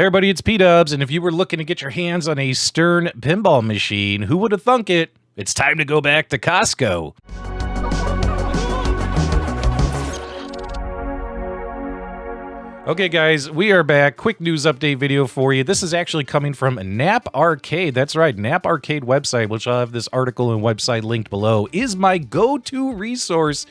Hey everybody, it's PDubs, and if you were looking to get your hands on a Stern pinball machine, who would have thunk it? It's time to go back to Costco. Okay guys, we are back. Quick news update video for you. This is actually coming from Knapp Arcade. That's right, Knapp Arcade website, which I'll have this article and website linked below, is my go-to resource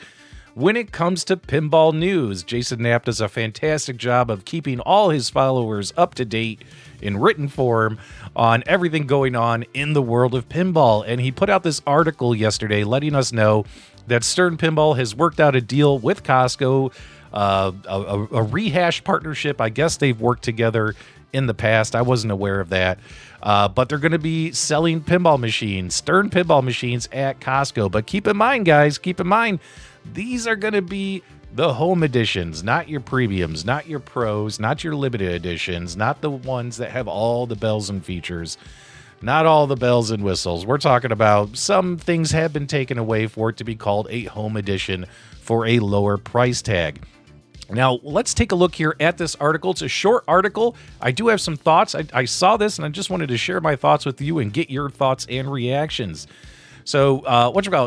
when it comes to pinball news. Jason Knapp does a fantastic job of keeping all his followers up to date in written form on everything going on in the world of pinball. And he put out this article yesterday letting us know that Stern Pinball has worked out a deal with Costco, a rehash partnership. I guess they've worked together in the past. I wasn't aware of that. But they're going to be selling pinball machines, Stern pinball machines at Costco. But keep in mind, guys, these are going to be the home editions, not your premiums, not your pros, not your limited editions, not the ones that have all the bells and features, not all the bells and whistles. We're talking about some things have been taken away for it to be called a home edition for a lower price tag. Now, let's take a look here at this article. It's a short article. I do have some thoughts. I saw this, and I just wanted to share my thoughts with you and get your thoughts and reactions. So,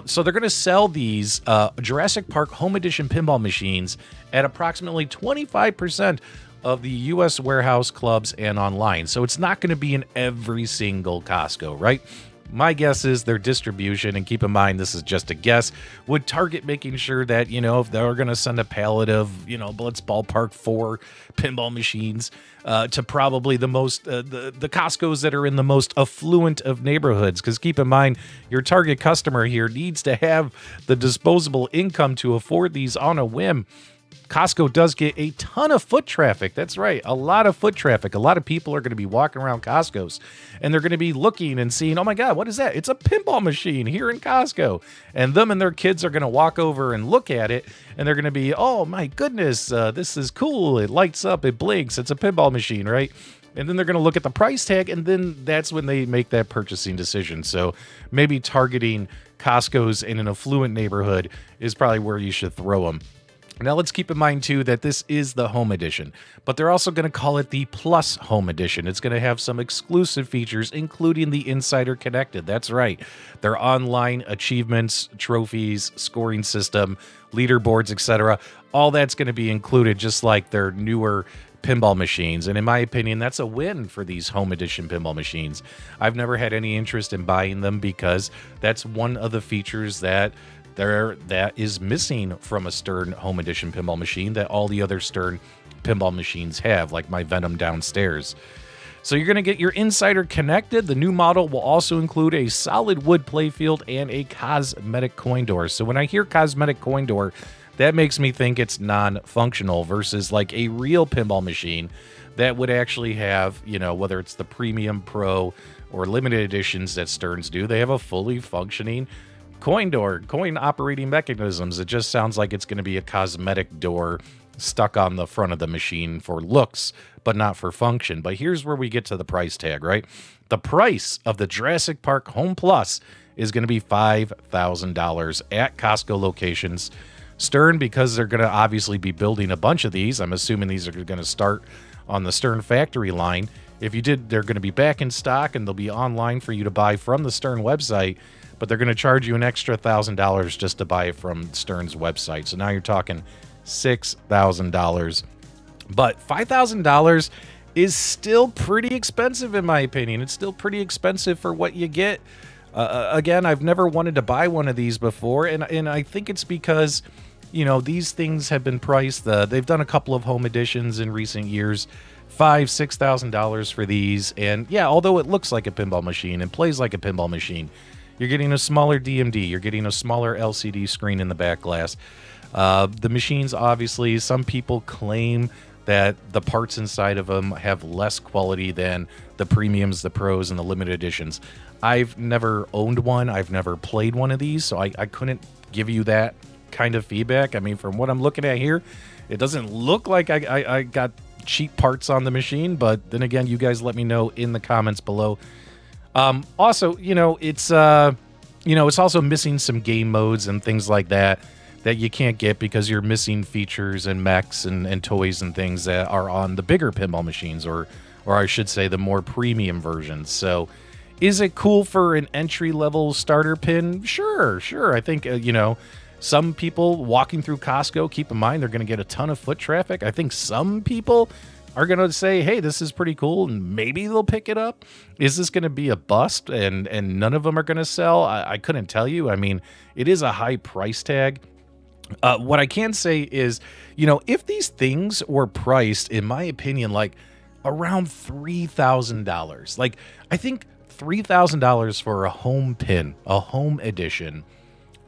so they're going to sell these Jurassic Park Home Edition Pinball Machines at approximately 25% of the U.S. warehouse clubs and online. So it's not going to be in every single Costco, right? My guess is their distribution, and keep in mind this is just a guess, would target making sure that, if they're going to send a pallet of, let's ballpark 4 pinball machines to probably the most, the Costcos that are in the most affluent of neighborhoods. Because keep in mind, your target customer here needs to have the disposable income to afford these on a whim. Costco does get a ton of foot traffic. That's right, a lot of foot traffic. A lot of people are going to be walking around Costco's, and they're going to be looking and seeing, oh my God, what is that? It's a pinball machine here in Costco. And them and their kids are going to walk over and look at it, and they're going to be, oh my goodness, this is cool. It lights up, it blinks. It's a pinball machine, right? And then they're going to look at the price tag, and then that's when they make that purchasing decision. So maybe targeting Costco's in an affluent neighborhood is probably where you should throw them. Now, let's keep in mind, too, that this is the Home Edition, but they're also going to call it the Plus Home Edition. It's going to have some exclusive features, including the Insider Connected. That's right. Their online achievements, trophies, scoring system, leaderboards, etc. All that's going to be included, just like their newer pinball machines. And in my opinion, that's a win for these Home Edition pinball machines. I've never had any interest in buying them because that's one of the features that is missing from a Stern Home Edition pinball machine that all the other Stern pinball machines have, like my Venom downstairs. So you're going to get your Insider Connected. The new model will also include a solid wood playfield and a cosmetic coin door. So when I hear cosmetic coin door, that makes me think it's non-functional versus like a real pinball machine that would actually have, whether it's the premium, pro, or limited editions that Sterns do, they have a fully functioning coin door, coin operating mechanisms. It just sounds like it's going to be a cosmetic door stuck on the front of the machine for looks, but not for function. But here's where we get to the price tag, right? The price of the Jurassic Park Home Plus is going to be $5,000 at Costco locations. Stern, because they're going to obviously be building a bunch of these, I'm assuming these are going to start on the Stern factory line. If you did, they're going to be back in stock and they'll be online for you to buy from the Stern website. But they're going to charge you an extra $1,000 just to buy it from Stern's website. So now you're talking $6,000. But $5,000 is still pretty expensive in my opinion. It's still pretty expensive for what you get. Again, I've never wanted to buy one of these before, and I think it's because, these things have been priced. They've done a couple of home editions in recent years, $5,000-$6,000 for these. And yeah, although it looks like a pinball machine and plays like a pinball machine, you're getting a smaller DMD. You're getting a smaller LCD screen in the back glass. The machines, obviously, some people claim that the parts inside of them have less quality than the premiums, the pros, and the limited editions. I've never owned one. I've never played one of these, so I couldn't give you that kind of feedback. I mean, from what I'm looking at here, it doesn't look like I got cheap parts on the machine, but then again, you guys let me know in the comments below. Also, it's also missing some game modes and things like that you can't get because you're missing features and mechs and toys and things that are on the bigger pinball machines or or I should say the more premium versions. So is it cool for an entry-level starter pin? Sure. I think, some people walking through Costco, keep in mind, they're going to get a ton of foot traffic. I think some people are going to say, hey, this is pretty cool, and maybe they'll pick it up. Is this going to be a bust, and none of them are going to sell? I couldn't tell you. I mean, it is a high price tag. What I can say is, if these things were priced, in my opinion, like around $3,000, like I think $3,000 for a home pin, a home edition,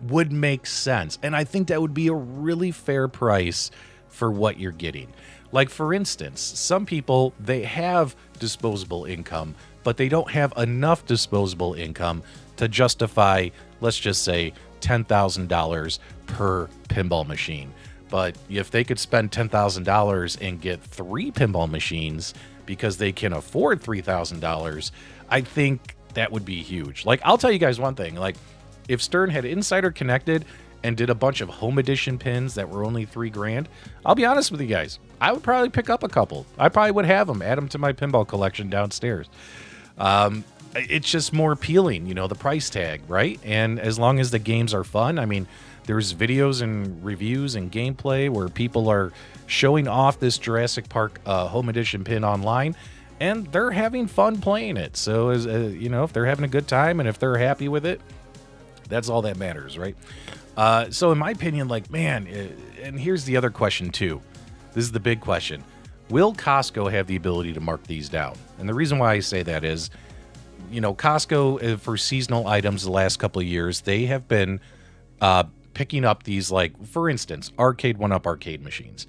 would make sense. And I think that would be a really fair price for what you're getting. Like, for instance, some people, they have disposable income, but they don't have enough disposable income to justify, let's just say, $10,000 per pinball machine. But if they could spend $10,000 and get 3 pinball machines because they can afford $3,000, I think that would be huge. Like, I'll tell you guys one thing. Like, if Stern had Insider connected and did a bunch of home edition pins that were only $3,000, I'll be honest with you guys, I would probably pick up a couple. I probably would have them, add them to my pinball collection downstairs. It's just more appealing, the price tag, right? And as long as the games are fun, I mean, there's videos and reviews and gameplay where people are showing off this Jurassic Park home edition pin online, and they're having fun playing it. So, if they're having a good time and if they're happy with it, that's all that matters, right? So in my opinion, like, man, and here's the other question too. This is the big question. Will Costco have the ability to mark these down? And the reason why I say that is, Costco, for seasonal items the last couple of years, they have been picking up these, like, for instance, Arcade 1-Up arcade machines.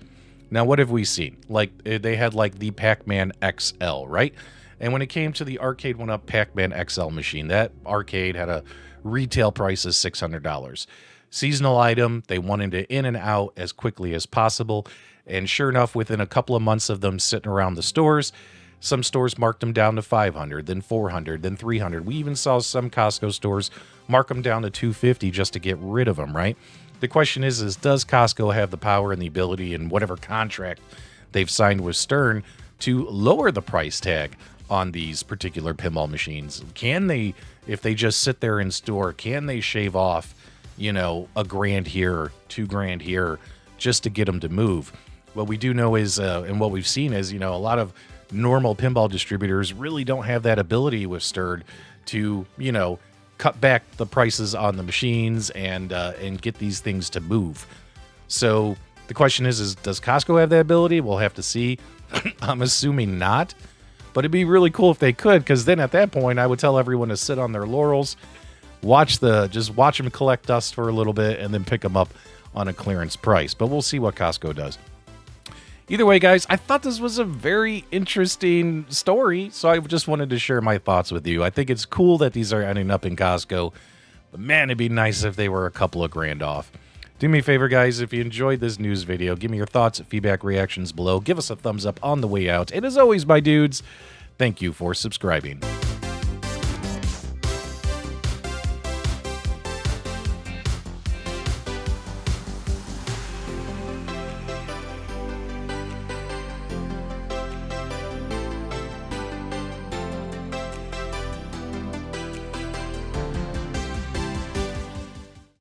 Now, what have we seen? Like, they had, like, the Pac-Man XL, right? And when it came to the Arcade 1-Up Pac-Man XL machine, that arcade had a retail price of $600. Seasonal item, they wanted it in and out as quickly as possible. And sure enough, within a couple of months of them sitting around the stores, some stores marked them down to $500, then $400, then $300. We even saw some Costco stores mark them down to $250 just to get rid of them, right? The question is does Costco have the power and the ability and whatever contract they've signed with Stern to lower the price tag on these particular pinball machines? Can they, if they just sit there in store, can they shave off, $1,000 here, $2,000 here, just to get them to move? What we do know is, and what we've seen is, a lot of normal pinball distributors really don't have that ability with Stern to, cut back the prices on the machines and get these things to move. So the question is does Costco have that ability? We'll have to see. I'm assuming not, but it'd be really cool if they could, because then at that point, I would tell everyone to sit on their laurels, just watch them collect dust for a little bit, and then pick them up on a clearance price. But we'll see what Costco does. Either way, guys, I thought this was a very interesting story, so I just wanted to share my thoughts with you. I think it's cool that these are ending up in Costco, but man, it'd be nice if they were a couple of grand off. Do me a favor, guys, if you enjoyed this news video, give me your thoughts, feedback, reactions below. Give us a thumbs up on the way out. And as always, my dudes, thank you for subscribing.